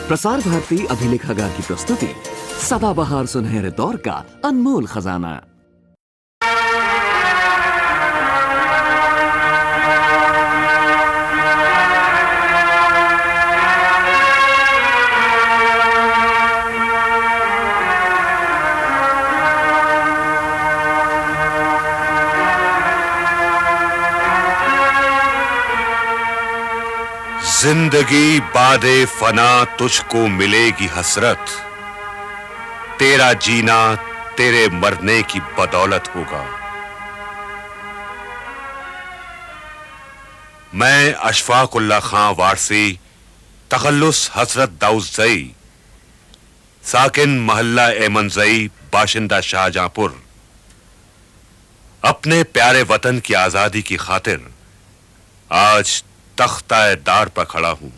प्रसार भारती अभिलेखागार की प्रस्तुति सदाबहार सुनहरे दौर का अनमोल खजाना। जिंदगी बादे फना तुझको मिलेगी हसरत, तेरा जीना तेरे मरने की बदौलत होगा। मैं अशफाकुल्लाह खां वारसी तखल्लुस हसरत दाऊदज़ई, साकिन महल्ला एमनज़ई, बाशिंदा शाहजहांपुर, अपने प्यारे वतन की आजादी की खातिर आज तख्ता-ए-दार पर खड़ा हूं।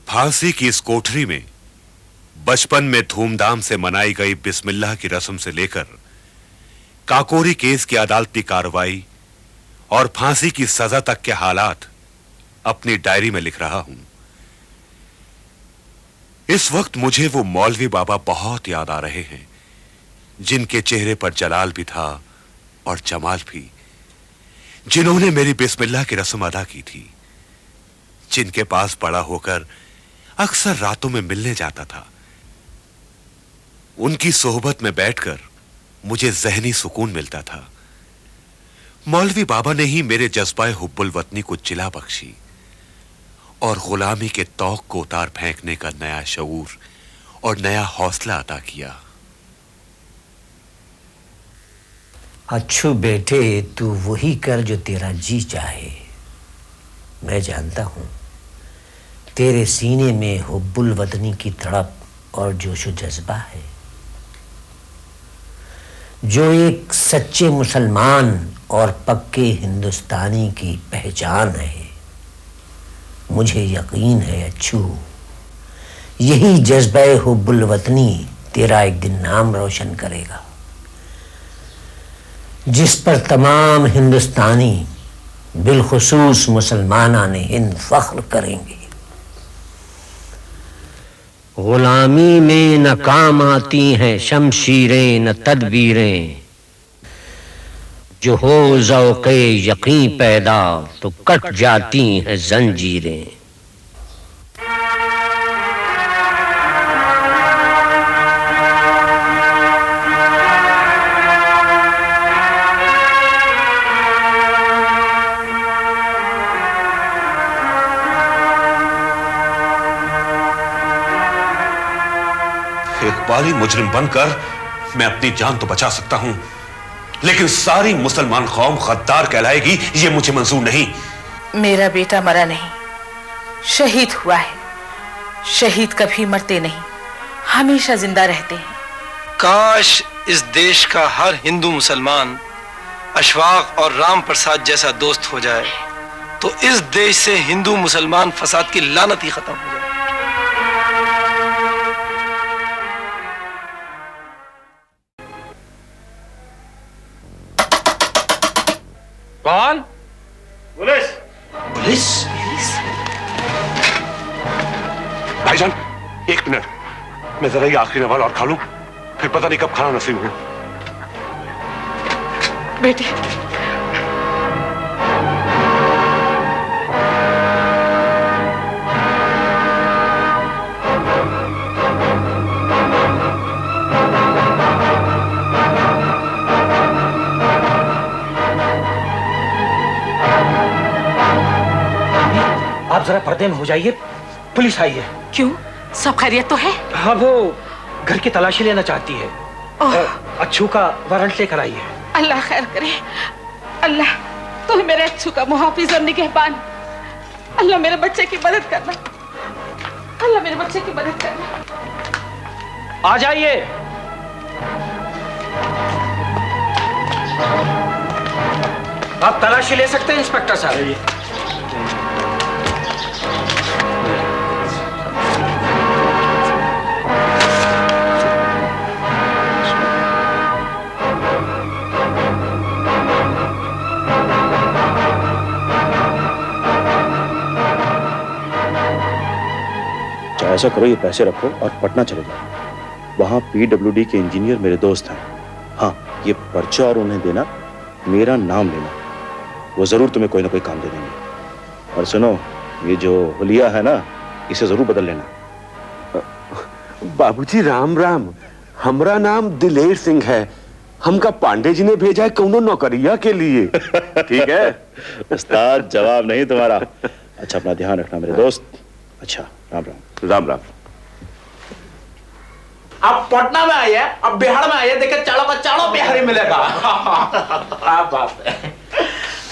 फांसी की इस कोठरी में बचपन में धूमधाम से मनाई गई बिस्मिल्लाह की रस्म से लेकर काकोरी केस की अदालती कार्रवाई और फांसी की सजा तक के हालात अपनी डायरी में लिख रहा हूं। इस वक्त मुझे वो मौलवी बाबा बहुत याद आ रहे हैं, जिनके चेहरे पर जलाल भी था और जमाल भी, जिन्होंने मेरी बिस्मिल्लाह की रस्म अदा की थी, जिनके पास बड़ा होकर अक्सर रातों में मिलने जाता था। उनकी सोहबत में बैठकर मुझे ज़हनी सुकून मिलता था। मौलवी बाबा ने ही मेरे जज्बाए हुब्बुल वतनी को जिला बख्शी और गुलामी के तौक को उतार फेंकने का नया शऊर और नया हौसला अता किया। अच्छू बेटे, तू वही कर जो तेरा जी चाहे। मैं जानता हूं तेरे सीने में हुब्बुल वतनी की तड़प और जोशो जज्बा है, जो एक सच्चे मुसलमान और पक्के हिंदुस्तानी की पहचान है। मुझे यकीन है अच्छू, यही जज्बा हुब्बुल वतनी तेरा एक दिन नाम रोशन करेगा, जिस पर तमाम हिंदुस्तानी बिलखुसूस मुसलमानाने हिंद फख्र करेंगे। गुलामी में न काम आती हैं शमशीरें न तदबीरें, जो हो ज़ौक़े यकीन पैदा तो कट जाती हैं जंजीरें। इकबाली मुजरिम बनकर मैं अपनी जान तो बचा सकता हूं, लेकिन सारी मुसलमान कौम गद्दार कहलाएगी, यह मुझे मंजूर नहीं। मेरा बेटा मरा नहीं, शहीद हुआ है। शहीद कभी मरते नहीं, हमेशा जिंदा रहते हैं। काश इस देश का हर हिंदू मुसलमान अशफाक और राम प्रसाद जैसा दोस्त हो जाए, तो इस देश से हिंदू मुसलमान फसाद की लानत ही खत्म हो जाए। कौन? पुलिस। पुलिस? भाईजान, एक मिनट, मैं जरा ये आखिरी नवाल और खा लूं, फिर पता नहीं कब खाना नसीब हो। बेटे, आप जरा पर्दे में हो जाइए, पुलिस आई है। क्यों? सब खैरियत तो है? हाँ, वो घर की तलाशी लेना चाहती है। अच्छू का वारंट लेकर आई है। अल्लाह खैर करे। अल्लाह तुम मेरे अच्छू का मुहाफिज और निगहबान। अल्लाह मेरे बच्चे की मदद करना। अल्लाह मेरे बच्चे की मदद करना। आ जाइए। आप तलाशी ले सकते हैं इंस्पेक्टर साहब। ऐसा करो, ये पैसे रखो और पटना चले जाओ। वहाँ PWD के इंजीनियर मेरे दोस्त हैं। हाँ, ये पर्चा और उन्हें देना, मेरा नाम लेना, वो जरूर तुम्हें कोई ना कोई काम दे देंगे। और सुनो, ये जो हुलिया है ना, इसे जरूर बदल लेना। बाबूजी राम राम, हमरा नाम दिलेर सिंह है। हमका पांडे जी ने भेजा है कौनो नौकरिया के लिए। ठीक है उस्ताद, जवाब नहीं तुम्हारा। अच्छा, अपना ध्यान रखना मेरे दोस्त। अच्छा, राम राम। राम राम। अब पटना में आइए, अब बिहार में आइए, देखिए चालों का चालों बिहारी मिलेगा। आप बात है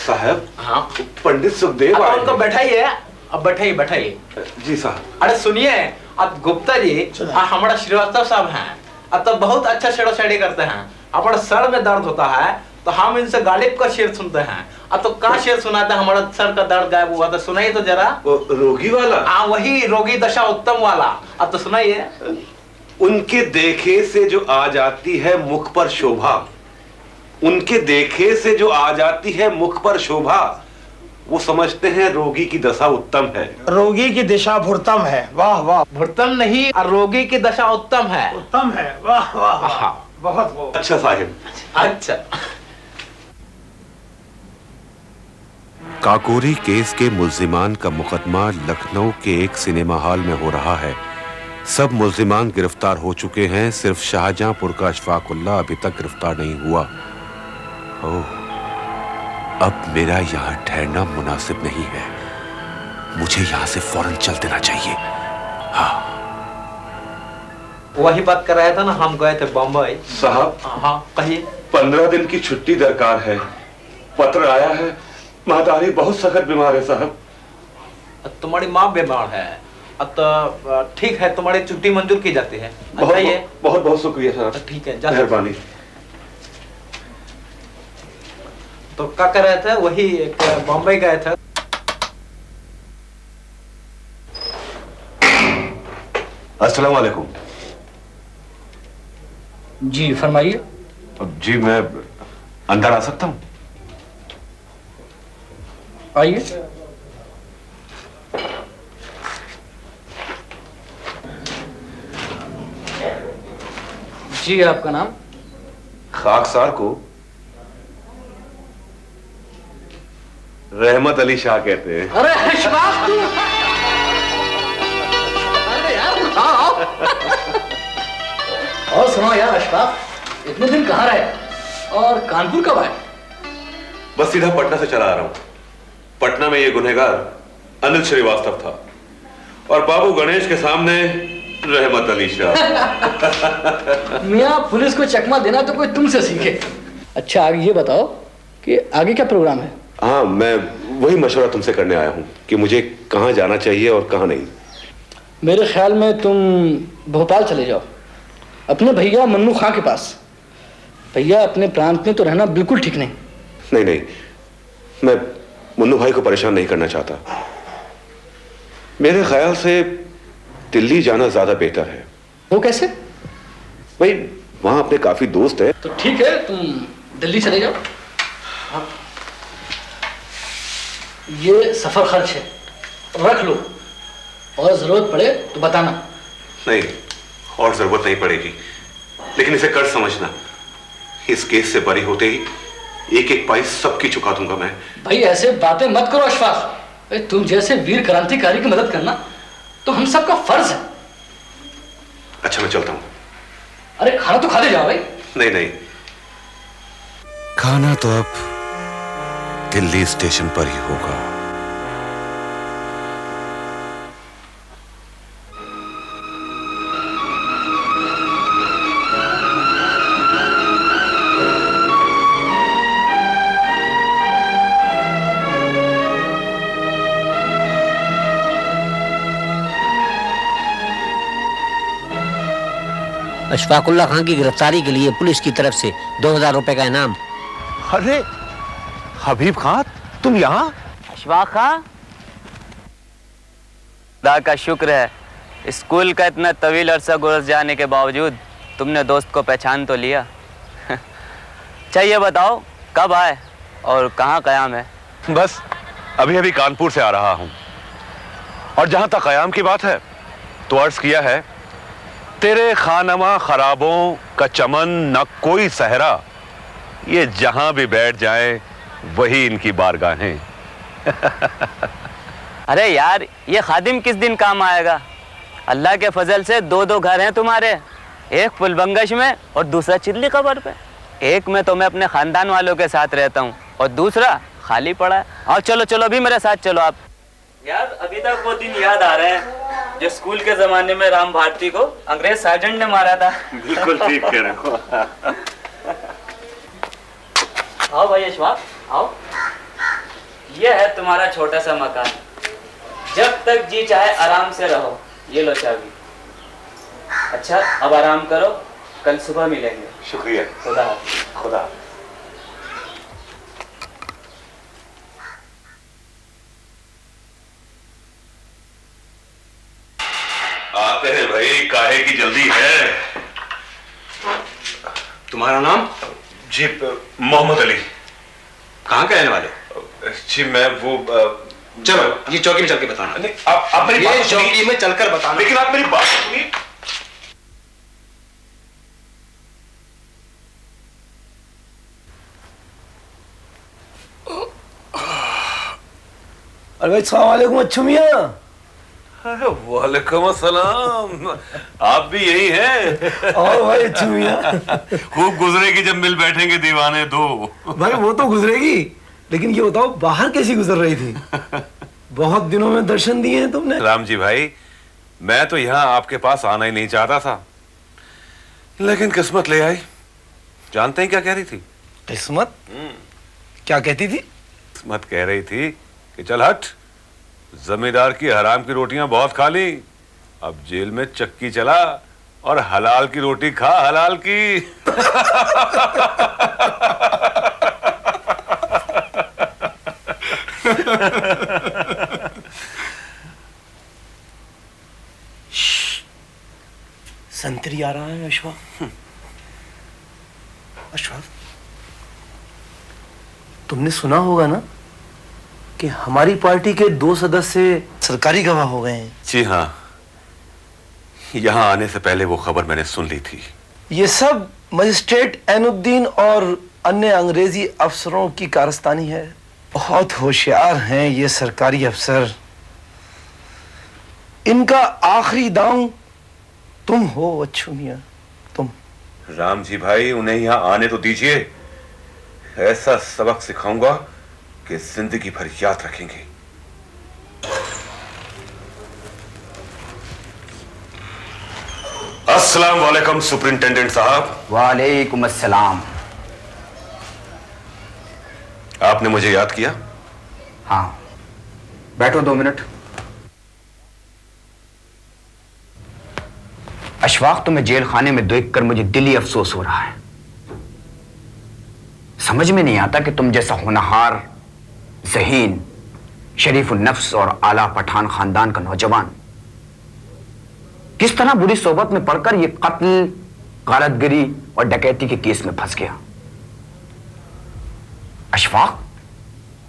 साहब। हाँ, पंडित सुखदेव आए। उनको बैठाइए, अब बैठाइए बैठाइए। जी साहब। अरे सुनिए, अब गुप्ता जी हमारा श्रीवास्तव साहब हैं, अब तो बहुत अच्छा शेरो शायरी करते हैं। अपना सर में दर्द होता है तो हम इनसे गालिब का शेर सुनते हैं। अब तो का शेर सुनाते हैं, हमारा सर का दर्द गायब हुआ, तो सुनाइए तो जरा। रोगी वाला? हाँ, वही रोगी दशा उत्तम वाला। अब तो सुनाइए। उनके देखे से जो आ जाती है मुख पर शोभा, उनके देखे से जो आ जाती है मुख पर शोभा, वो समझते हैं रोगी की दशा उत्तम है। रोगी की दिशा भुरतम है। वाह वाह। भुरतम नहीं, रोगी की दशा उत्तम है। उत्तम है। वाह वाह, बहुत बहुत अच्छा साहिब। अच्छा। काकोरी केस के मुल्जिमान का मुकदमा लखनऊ के एक सिनेमा हॉल में हो रहा है। सब मुल्जिमान गिरफ्तार हो चुके हैं, सिर्फ शाहजहांपुर का अशफाकुल्लाह अभी तक गिरफ्तार नहीं हुआ। ओह, अब मेरा यहाँ ठहरना मुनासिब नहीं है, मुझे यहाँ से फौरन चल देना चाहिए। हाँ, वही बात कर रहे थे ना, हम गए थे बम्बई। साहब। हाँ, कहिए। 15 दिन की छुट्टी दरकार है। पत्र आया है, मातारी बहुत सख्त बीमार है साहब। तुम्हारी माँ बीमार है, अब तो ठीक है, तुम्हारी छुट्टी मंजूर की जाती है। बहुत बहुत बहुत शुक्रिया साहब। ठीक है, मेहरबानी। तो क्या कर रहे थे? वही एक बम्बई गए थे। अस्सलाम वालेकुम। जी फरमाइए। जी, मैं अंदर आ सकता हूँ? आइए। जी, आपका नाम? खाकसार को रहमत अली शाह कहते हैं। अरे अशफाक तू! अरे यार आओ। और सुनो यार अशफाक, इतने दिन कहाँ रहे और कानपुर कब आए? बस सीधा पटना से चला आ रहा हूँ। पटना में ये गुनहगार अनिल श्रीवास्तव था और बाबू गणेश के सामने रहमत अली शाह। मियाँ, पुलिस को चकमा देना तो कोई तुमसे सीखे। अच्छा, आगे ये बताओ कि आगे क्या प्रोग्राम है? हाँ, मैं वही मशवरा तुमसे करने आया हूँ कि मुझे कहाँ जाना चाहिए और कहाँ नहीं। मेरे ख्याल में तुम भोपाल चले जाओ, अपने भैया मन्नू खां के पास। भैया अपने प्रांत में तो रहना बिल्कुल ठीक नहीं। नहीं नहीं, मैं मुन्नू भाई को परेशान नहीं करना चाहता। मेरे ख्याल से दिल्ली जाना ज्यादा बेहतर है। वो कैसे? भाई, वहां अपने काफी दोस्त हैं। तो ठीक है, तुम दिल्ली चले जाओ। ये सफर खर्च है, रख लो, और जरूरत पड़े तो बताना। नहीं, और जरूरत नहीं पड़ेगी, लेकिन इसे कर समझना, इस केस से बरी होते ही एक एक पाई सबकी चुका दूंगा मैं। भाई ऐसे बातें मत करो अशफाक। तुम जैसे वीर क्रांतिकारी की मदद करना तो हम सबका फर्ज है। अच्छा, मैं चलता हूँ। अरे खाना तो खा ले जाओ भाई। नहीं नहीं, खाना तो अब दिल्ली स्टेशन पर ही होगा। अशफाकुल्ला खान की गिरफ्तारी के लिए पुलिस की तरफ से 2000 रुपए का इनाम। अरे हबीब खान, तुम यहाँ? अशफाक खां, खुदा का शुक्र है, स्कूल का इतना तवील अरसा गुजर जाने के बावजूद तुमने दोस्त को पहचान तो लिया। चाहिए बताओ, कब आए और कहाँ कयाम है? बस अभी अभी कानपुर से आ रहा हूँ। और जहाँ तक कयाम की बात है, तो अर्ज किया है, तेरे खानमा खराबों का चमन न कोई सहरा, ये जहां भी बैठ जाए वही इनकी बारगाहें। अरे यार, ये खादिम किस दिन काम आएगा? अल्लाह के फजल से दो दो घर हैं तुम्हारे, एक फुलबंगश में और दूसरा चिल्ली कबर पे। एक में तो मैं अपने खानदान वालों के साथ रहता हूँ और दूसरा खाली पड़ा है। और चलो चलो अभी मेरे साथ चलो आप। यार अभी तक वो दिन याद आ रहे हैं जो स्कूल के जमाने में राम भारती को अंग्रेज सार्जेंट ने मारा था। बिल्कुल ठीक कह रहे हो। आओ भाई अशफाक, आओ। ये है तुम्हारा छोटा सा मकान, जब तक जी चाहे आराम से रहो। ये लो चाबी। अच्छा अब आराम करो, कल सुबह मिलेंगे। शुक्रिया। खुदा खुदा। आते हैं भाई, काहे की जल्दी है? तुम्हारा नाम? जी मोहम्मद अली। कहाँ के रहने वाले? जी मैं वो चलो ये चौकी में चल के बताना। नहीं, आप मेरी बात सुनिए। चौकी में चलकर बताना। लेकिन आप मेरी बात सुनिए। अरे भाई अस्सलाम वालेकुम अच्छू मियां। वालेकुम अस्सलाम। आप भी यही हैं? और भाई अच्छू मियां। खूब गुजरेगी जब मिल बैठेंगे दीवाने दो। भाई वो तो गुजरेगी, लेकिन ये बताओ बाहर कैसी गुजर रही थी? बहुत दिनों में दर्शन दिए हैं तुमने। राम जी भाई, मैं तो यहाँ आपके पास आना ही नहीं चाहता था, लेकिन किस्मत ले आई। जानते हैं क्या कह रही थी? किस्मत? क्या कहती थी? किस्मत कह रही थी कि चल हट, जमींदार की हराम की रोटियां बहुत खा ली, अब जेल में चक्की चला और हलाल की रोटी खा, हलाल की। संतरी आ रहा है अशफाक। अशफाक, तुमने सुना होगा ना कि हमारी पार्टी के 2 सदस्य सरकारी गवाह हो गए हैं। जी हाँ, यहाँ आने से पहले वो खबर मैंने सुन ली थी। ये सब मजिस्ट्रेट ऐनुद्दीन और अन्य अंग्रेजी अफसरों की कारस्तानी है। बहुत होशियार हैं ये सरकारी अफसर। इनका आखिरी दांव तुम हो अच्छू मियां, तुम। राम जी भाई, उन्हें यहाँ आने तो दीजिए, ऐसा सबक सिखाऊंगा कि जिंदगी भर याद रखेंगे। अस्सलाम वालेकुम सुपरिंटेंडेंट साहब। वालेकुम अस्सलाम। आपने मुझे याद किया? हाँ, बैठो 2 मिनट। अशफाक, तुम्हें जेल खाने में देखकर मुझे दिली अफसोस हो रहा है। समझ में नहीं आता कि तुम जैसा होनहार, ज़हीन, शरीफुल नफ्स और आला पठान खानदान का नौजवान किस तरह बुरी सोबत में पड़कर यह कत्ल, गारतगिरी और डकैती के केस में फंस गया। अशफाक,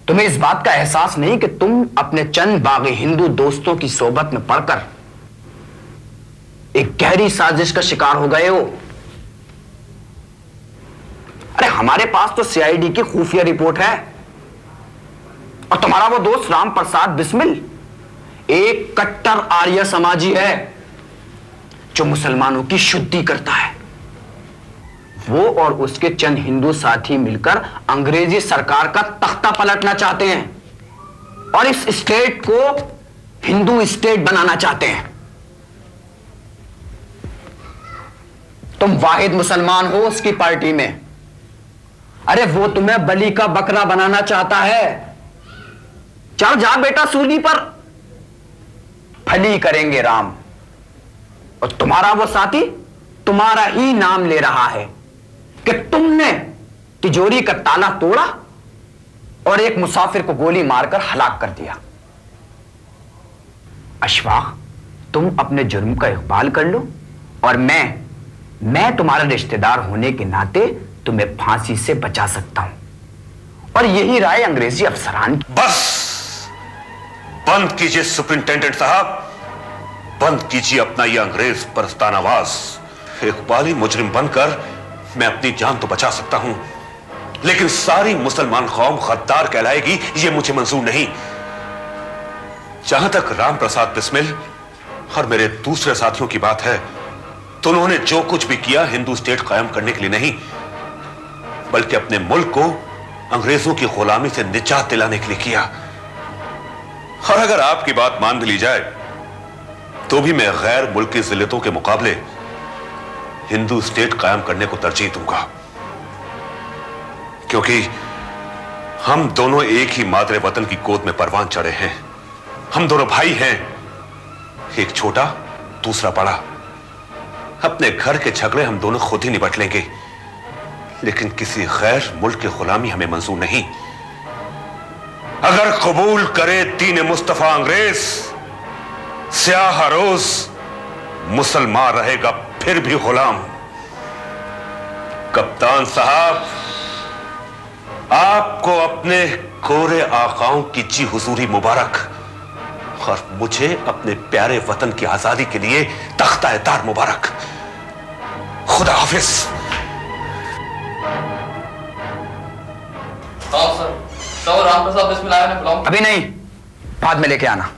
तुम्हें इस बात का एहसास नहीं कि तुम अपने चंद बागी हिंदू दोस्तों की सोबत में पड़कर एक गहरी साजिश का शिकार हो गए हो? अरे हमारे पास तो सीआईडी की खुफिया रिपोर्ट है और तुम्हारा वो दोस्त राम प्रसाद बिस्मिल एक कट्टर आर्य समाजी है जो मुसलमानों की शुद्धि करता है। वो और उसके चंद हिंदू साथी मिलकर अंग्रेजी सरकार का तख्ता पलटना चाहते हैं और इस स्टेट को हिंदू स्टेट बनाना चाहते हैं। तुम वाहिद मुसलमान हो उसकी पार्टी में। अरे वो तुम्हें बलि का बकरा बनाना चाहता है। चल जा बेटा सूली पर, फली करेंगे राम। और तुम्हारा वो साथी तुम्हारा ही नाम ले रहा है कि तुमने तिजोरी का ताला तोड़ा और एक मुसाफिर को गोली मारकर हलाक कर दिया। अशफाक, तुम अपने जुर्म का इकबाल कर लो और मैं तुम्हारा रिश्तेदार होने के नाते तुम्हें फांसी से बचा सकता हूं। और यही राय अंग्रेजी अफसरान की। बस बंद कीजिए सुपरिंटेंडेंट साहब, बंद कीजिए अपना यह अंग्रेज परस्ताना आवाज। इकबाली मुजरिम बनकर मैं अपनी जान तो बचा सकता हूं, लेकिन सारी मुसलमान कौम गद्दार कहलाएगी, यह मुझे मंजूर नहीं। जहां तक राम प्रसाद बिस्मिल और मेरे दूसरे साथियों की बात है, तो उन्होंने जो कुछ भी किया हिंदू स्टेट कायम करने के लिए नहीं, बल्कि अपने मुल्क को अंग्रेजों की गुलामी से निजात दिलाने के लिए किया। और अगर आपकी बात मान भी ली जाए तो भी मैं गैर मुल्की जिल्लतों के मुकाबले हिंदू स्टेट कायम करने को तरजीह दूंगा, क्योंकि हम दोनों एक ही मादरे वतन की गोद में परवान चढ़े हैं। हम दोनों भाई हैं, एक छोटा दूसरा बड़ा। अपने घर के झगड़े हम दोनों खुद ही निपट लेंगे, लेकिन किसी गैर मुल्क की गुलामी हमें मंजूर नहीं। अगर कबूल करे दीन मुस्तफा अंग्रेज, स्याह रोज मुसलमान रहेगा फिर भी गुलाम। कप्तान साहब, आपको अपने गोरे आकाओं की जी हुजूरी मुबारक, और मुझे अपने प्यारे वतन की आजादी के लिए तख्ता-ए-दार मुबारक। खुदा हाफिज। राम प्रसाद बिस्मिल आया ने बुलाऊं? अभी नहीं, बाद में लेके आना।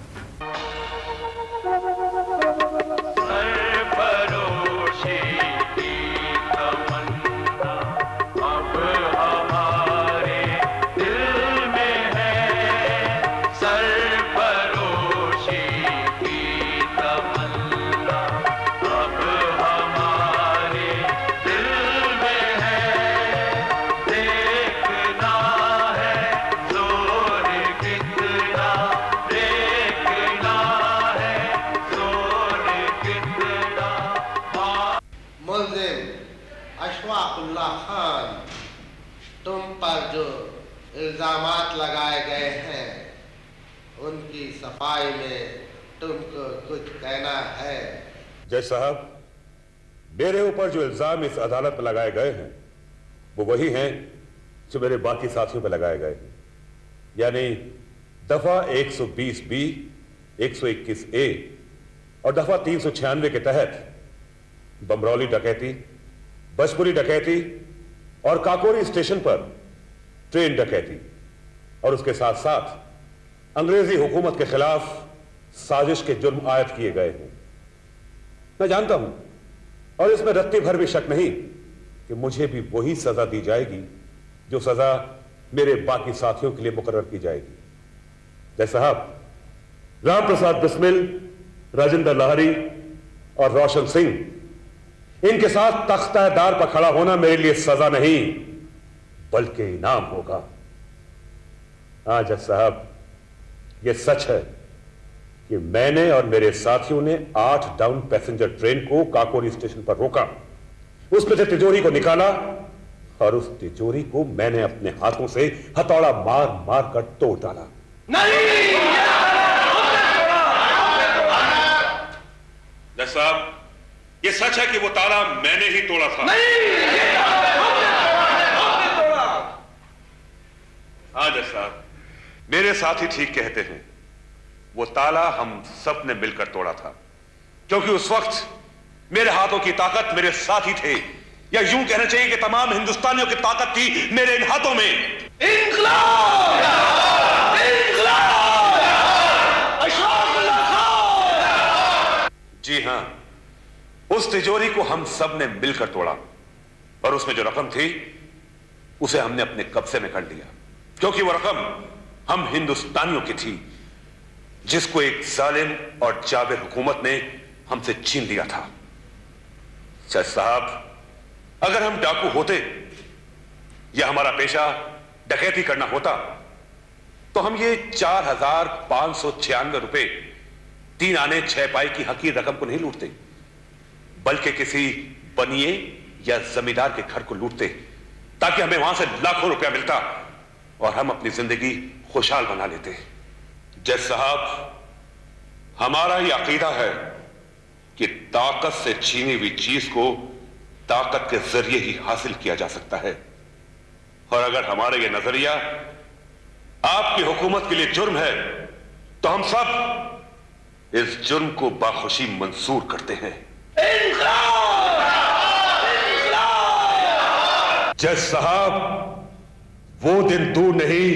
इल्जामात लगाए गए हैं, उनकी सफाई में तुमको कुछ कहना है? जज साहब, मेरे ऊपर जो इल्जाम इस अदालत में लगाए गए हैं वो वही हैं जो मेरे बाकी साथियों पर लगाए गए हैं, यानी दफा 120B, 121A और दफा 396 के तहत बमरौली डकैती, बचपुरी डकैती और काकोरी स्टेशन पर ट्रेन डकैती, और उसके साथ साथ अंग्रेजी हुकूमत के खिलाफ साजिश के जुर्म आयद किए गए हैं। मैं जानता हूं, और इसमें रत्ती भर भी शक नहीं, कि मुझे भी वही सजा दी जाएगी जो सजा मेरे बाकी साथियों के लिए मुकर्रर की जाएगी। जय साहब, राम प्रसाद बिस्मिल, राजेंद्र लाहरी और रोशन सिंह, इनके साथ तख्ता-ए-दार पर खड़ा होना मेरे लिए सजा नहीं बल्कि इनाम होगा। हाँ जज साहब, यह सच है कि मैंने और मेरे साथियों ने 8 डाउन पैसेंजर ट्रेन को काकोरी स्टेशन पर रोका, उसमें से तिजोरी को निकाला और उस तिजोरी को मैंने अपने हाथों से हथौड़ा मार मार कर तोड़ डाला। जज साहब, यह सच है कि वो ताला मैंने ही तोड़ा था। हाँ जज साहब, मेरे साथी ठीक कहते हैं, वो ताला हम सब ने मिलकर तोड़ा था, क्योंकि उस वक्त मेरे हाथों की ताकत मेरे साथी थे, या यूं कहना चाहिए कि तमाम हिंदुस्तानियों की ताकत थी मेरे इन हाथों में। इंकलाब! इंकलाब! जी हां, उस तिजोरी को हम सब ने मिलकर तोड़ा, और उसमें जो रकम थी उसे हमने अपने कब्जे में कर लिया, क्योंकि वो रकम हम हिंदुस्तानियों की थी, जिसको एक जालिम और जाबिर हुकूमत ने हमसे छीन लिया था। जज साहब, अगर हम डाकू होते या हमारा पेशा डकैती करना होता, तो हम ये 4,596 रुपए 3 आने 6 पाई की हकीर रकम को नहीं लूटते, बल्कि किसी बनिए या जमींदार के घर को लूटते, ताकि हमें वहां से लाखों रुपया मिलता और हम अपनी जिंदगी खुशहाल बना लेते। जज साहब, हमारा यह अकीदा है कि ताकत से छीनी हुई चीज को ताकत के जरिए ही हासिल किया जा सकता है, और अगर हमारा यह नजरिया आपकी हुकूमत के लिए जुर्म है, तो हम सब इस जुर्म को बाखुशी मंसूर करते हैं। जज साहब, वो दिन दूर नहीं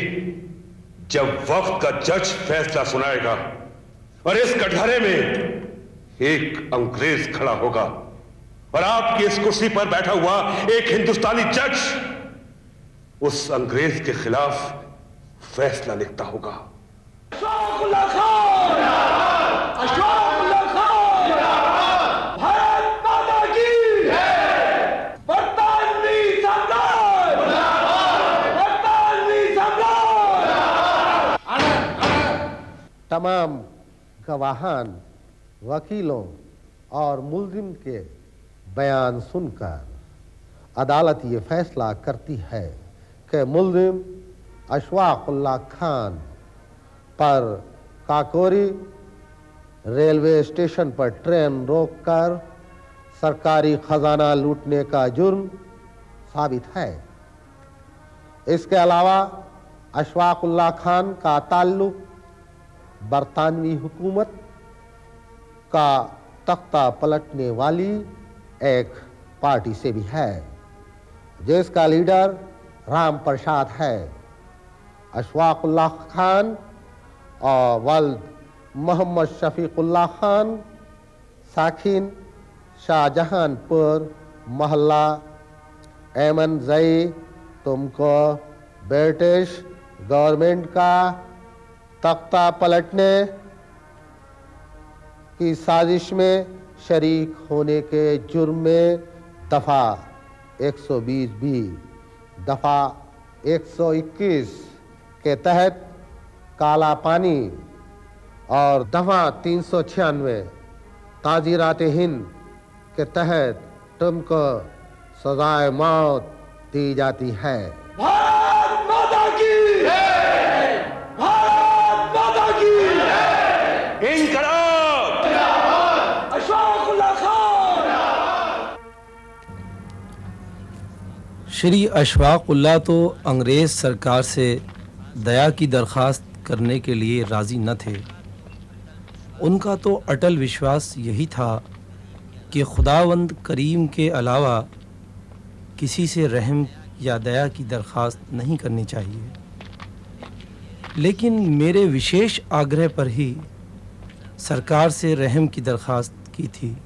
जब वक्त का जज फैसला सुनाएगा और इस कटघरे में एक अंग्रेज खड़ा होगा और आपकी इस कुर्सी पर बैठा हुआ एक हिंदुस्तानी जज उस अंग्रेज के खिलाफ फैसला लिखता होगा। तमाम गवाहान, वकीलों और मुल्जिम के बयान सुनकर अदालत ये फैसला करती है कि मुल्जिम अशफाकुल्लाह खान पर काकोरी रेलवे स्टेशन पर ट्रेन रोककर सरकारी खजाना लूटने का जुर्म साबित है। इसके अलावा अशफाकुल्लाह खान का ताल्लुक बरतानवी हुकूमत का तख्ता पलटने वाली एक पार्टी से भी है जिसका लीडर राम प्रसाद है। अशफाकुल्लाह खान और वल्द मोहम्मद शफीकुल्लाह खान साखिन शाहजहानपुर मोहल्ला एमन जई तुमको ब्रिटिश गवर्नमेंट का तख्ता पलटने की साजिश में शरीक होने के जुर्म में दफा 120B, दफा 121 के तहत काला पानी और दफा 396 ताजीरात हिंद के तहत तुमको सजाए मौत दी जाती है। भारत माता की जय! भारत माता की जय! इनकलाब! अशफाकुल्लाह खान! श्री अशफाकुल्लाह तो अंग्रेज सरकार से दया की दरख्वास्त करने के लिए राजी न थे। उनका तो अटल विश्वास यही था कि खुदावंद करीम के अलावा किसी से रहम या दया की दरख्वास्त नहीं करनी चाहिए। लेकिन मेरे विशेष आग्रह पर ही सरकार से रहम की दरख्वास्त की थी।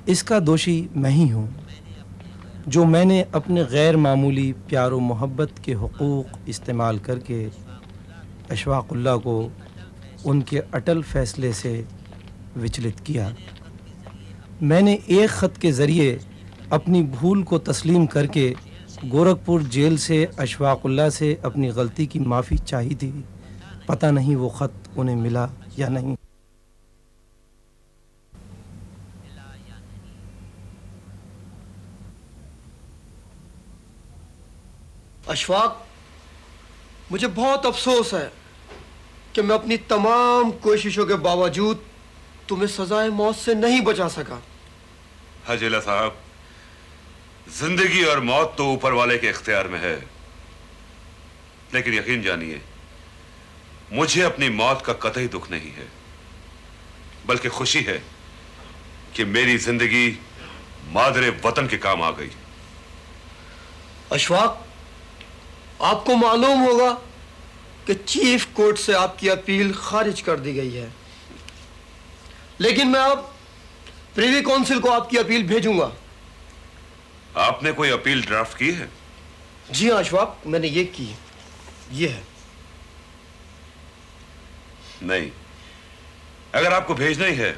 इसका दोषी मैं ही हूँ जो मैंने अपने गैर मामूली प्यार व मोहब्बत के हुकूक इस्तेमाल करके अशफाकुल्लाह को उनके अटल फैसले से विचलित किया। मैंने एक ख़त के ज़रिए अपनी भूल को तस्लीम करके गोरखपुर जेल से अशफाकुल्लाह से अपनी गलती की माफ़ी चाही थी। पता नहीं वो ख़त उन्हें मिला या नहीं। अशफाक, मुझे बहुत अफसोस है कि मैं अपनी तमाम कोशिशों के बावजूद तुम्हें सजाए मौत से नहीं बचा सका। हजीला साहब, जिंदगी और मौत तो ऊपर वाले के इख्तियार में है, लेकिन यकीन जानिए मुझे अपनी मौत का कतई दुख नहीं है, बल्कि खुशी है कि मेरी जिंदगी मादरे वतन के काम आ गई। अशफाक, आपको मालूम होगा कि चीफ कोर्ट से आपकी अपील खारिज कर दी गई है, लेकिन मैं अब प्रिवी काउंसिल को आपकी अपील भेजूंगा। आपने कोई अपील ड्राफ्ट की है? जी हाँ अशफाक, मैंने ये की। ये है। नहीं, अगर आपको भेजना ही है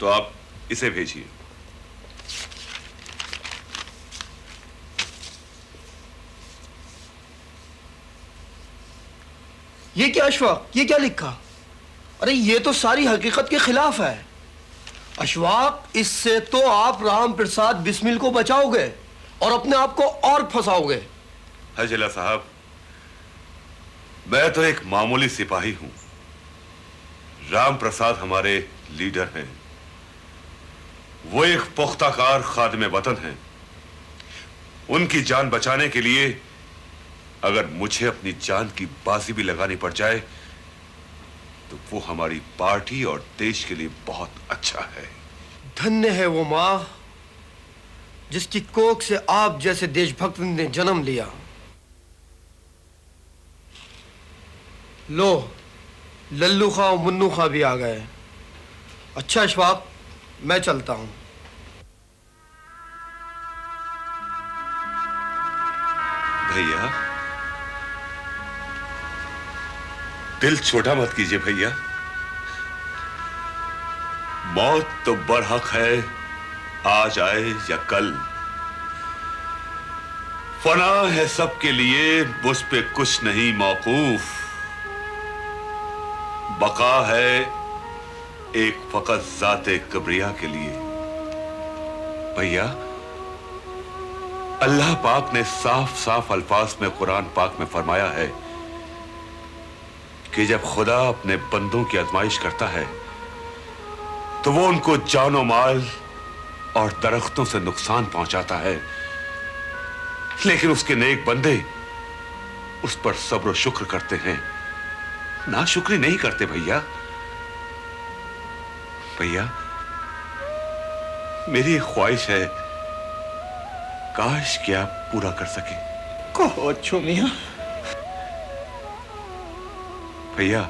तो आप इसे भेजिए। ये क्या अशफाक, ये क्या लिखा? अरे ये तो सारी हकीकत के खिलाफ है। अशफाक, इससे तो आप राम प्रसाद बिस्मिल को बचाओगे और अपने आप को और फंसाओगे। हजीला साहब, मैं तो एक मामूली सिपाही हूं। राम प्रसाद हमारे लीडर हैं। वो एक पुख्ताकार खादिम वतन हैं। उनकी जान बचाने के लिए अगर मुझे अपनी जान की बाजी भी लगानी पड़ जाए तो वो हमारी पार्टी और देश के लिए बहुत अच्छा है। धन्य है वो माँ जिसकी कोख से आप जैसे देशभक्त ने जन्म लिया। लो, लल्लू खां और मुन्नू खां भी आ गए। अच्छा अशफाक, मैं चलता हूं। भैया, दिल छोटा मत कीजिए भैया। मौत तो बरहक है, आज आए या कल। फना है सबके लिए, मुझ पे कुछ नहीं मौकूफ। बका है एक फकत ज़ाते किब्रिया के लिए। भैया, अल्लाह पाक ने साफ साफ अल्फाज में कुरान पाक में फरमाया है कि जब खुदा अपने बंदों की आजमाइश करता है तो वो उनको जानो माल और दरख्तों से नुकसान पहुंचाता है, लेकिन उसके नेक बंदे उस पर सब्र और शुक्र करते हैं, नाशुक्री नहीं करते। भैया भैया, मेरी एक ख्वाहिश है, काश कि आप पूरा कर सके। कहो अच्छो मियां। भैया,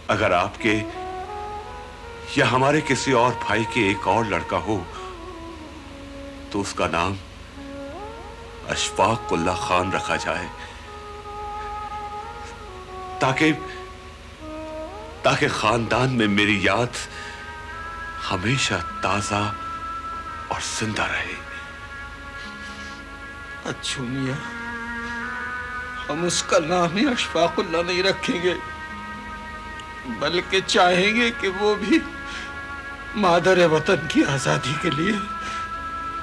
अगर आपके या हमारे किसी और भाई के एक और लड़का हो तो उसका नाम अशफाक उल्लाह खान रखा जाए, ताकि खानदान में मेरी याद हमेशा ताजा और जिंदा रहे। अच्छो मियां, हम उसका नाम ही अशफाकुल्लाह नहीं रखेंगे, बल्कि चाहेंगे कि वो भी मादर वतन की आजादी के लिए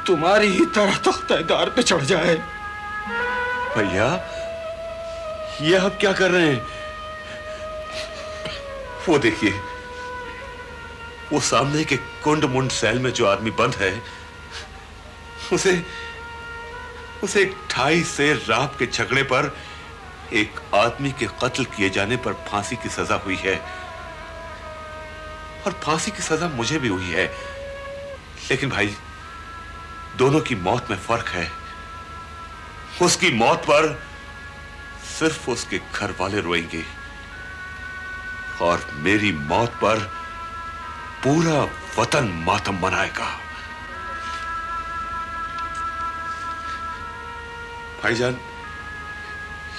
तुम्हारी ही तरह तख्तेदार पे चढ़ जाए। भैया, ये आप क्या कर रहे हैं? वो देखिए, वो सामने के कुंड मुंड सेल में जो आदमी बंद है, उसे 28 से रात के झगड़े पर एक आदमी के कत्ल किए जाने पर फांसी की सजा हुई है, और फांसी की सजा मुझे भी हुई है। लेकिन भाई, दोनों की मौत में फर्क है। उसकी मौत पर सिर्फ उसके घर वाले रोएंगे, और मेरी मौत पर पूरा वतन मातम मनाएगा। भाईजान,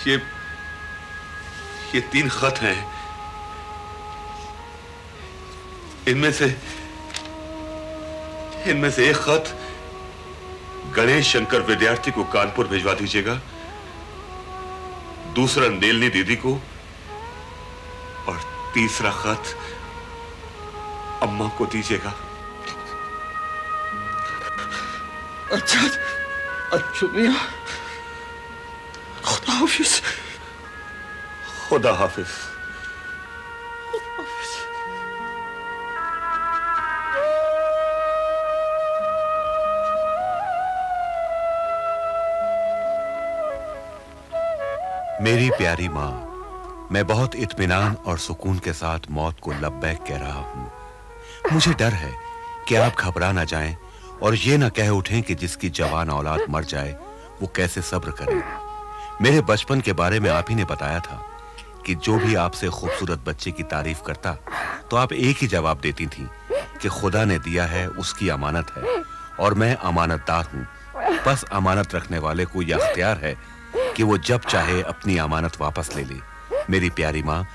ये 3 खत हैं। इनमें से एक खत गणेश शंकर विद्यार्थी को कानपुर भिजवा दीजिएगा, दूसरा नेलनी दीदी को, और तीसरा खत अम्मा को दीजिएगा। अच्छा अच्छो मियां, खुदा हाफिज। खुदा हाफिज। मेरी प्यारी माँ, मैं बहुत इत्मीनान और सुकून के साथ मौत को लब्बैक कह रहा हूँ। मुझे डर है कि आप घबरा ना जाएं और ये ना कह उठें कि जिसकी जवान औलाद मर जाए वो कैसे सब्र करे। मेरे बचपन के बारे में आप ही ने बताया था कि जो भी आपसे खूबसूरत बच्चे की तारीफ करता तो आप एक ही जवाब देती थी कि खुदा ने दिया है, उसकी अमानत है और मैं अमानतदार हूँ। बस अमानत रखने वाले को यह अख्तियार है कि वो जब चाहे अपनी अमानत वापस ले ले। मेरी प्यारी माँ,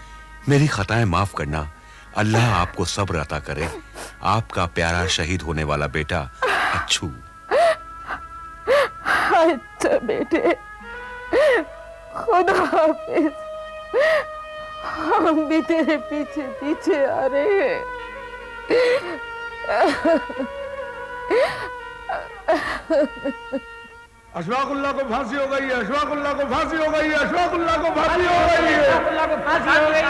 मेरी खताएं माफ करना। अल्लाह आपको सब्र अता करे। आपका प्यारा शहीद होने वाला बेटा अच्छू। अच्छा बेटे, खुदा हाफिज। हम भी तेरे पीछे पीछे आ रहे हैं। अशफाकुल्लाह को फांसी हो गई है, अशफाकुल्लाह को फांसी हो गई है, अशफाकुल्लाह को फांसी हो गई है, अशफाकुल्लाह को फांसी हो गई है।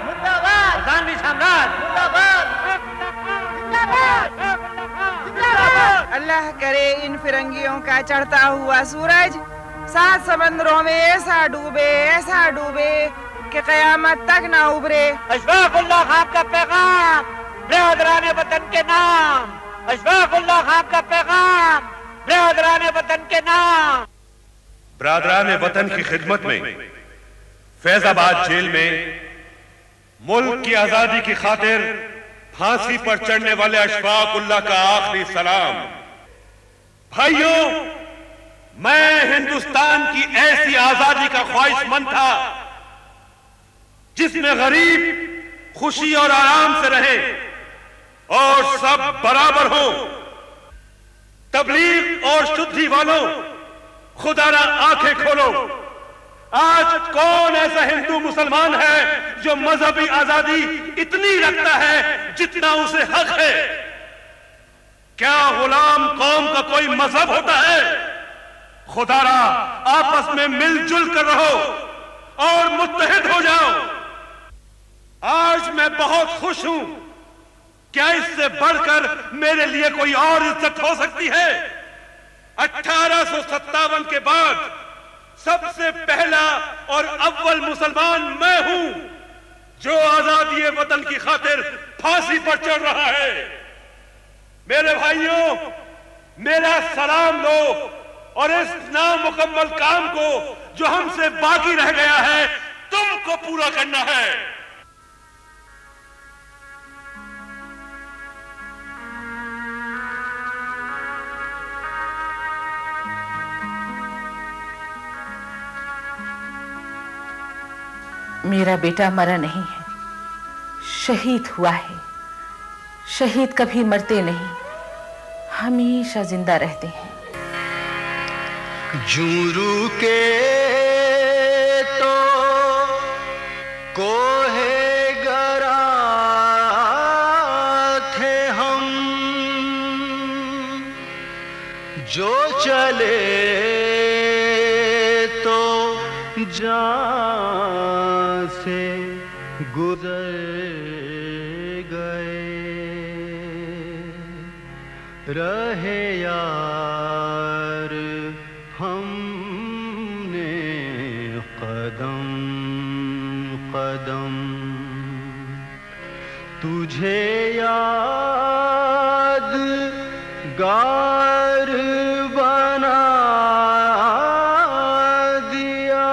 मुर्दाबाद गांधी सम्राट, मुर्दाबाद मुर्दाबाद। अल्लाह करे इन फिरंगियों का चढ़ता हुआ सूरज 7 समंदरों में ऐसा डूबे कि कयामत तक ना उभरे। अशफाकुल्लाह खान का पैगाम बिरादराने वतन के नाम, अशफाकुल्लाह खान का पैगाम बिरादराने वतन के नाम। बिरादराने वतन की खिदमत में फैजाबाद जेल में मुल्क की आजादी की खातिर फांसी पर चढ़ने वाले अशफाकुल्लाह का आखिरी सलाम। भाइयों, मैं हिंदुस्तान की ऐसी आजादी का ख्वाहिशमंद था जिसमें गरीब खुशी और आराम से रहे और सब बराबर हो। तबलीग और शुद्धि वालों, खुदारा आंखें खोलो। आज कौन ऐसा हिंदू मुसलमान है जो मजहबी आजादी इतनी रखता है जितना उसे हक है? क्या गुलाम कौम का कोई मजहब होता है? खुदारा आपस में मिलजुल कर रहो और मुत्तहिद हो जाओ। आज मैं बहुत खुश हूं। क्या इससे बढ़कर मेरे लिए कोई और इज्जत हो सकती है? 1857 के बाद सबसे पहला और अव्वल मुसलमान मैं हूं जो आजादी वतन की खातिर फांसी पर चढ़ रहा है। मेरे भाइयों, मेरा सलाम लो और इस नामुकम्मल काम को जो हमसे बाकी रह गया है तुमको पूरा करना है। मेरा बेटा मरा नहीं है, शहीद हुआ है। शहीद कभी मरते नहीं, हमेशा जिंदा रहते हैं। जूरू के तो कोहे गरा थे हम, जो चले तो जान से गुजर गए। रहे यार हमने कदम कदम, तुझे याद गार बना दिया।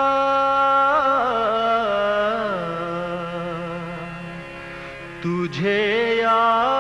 तुझे याद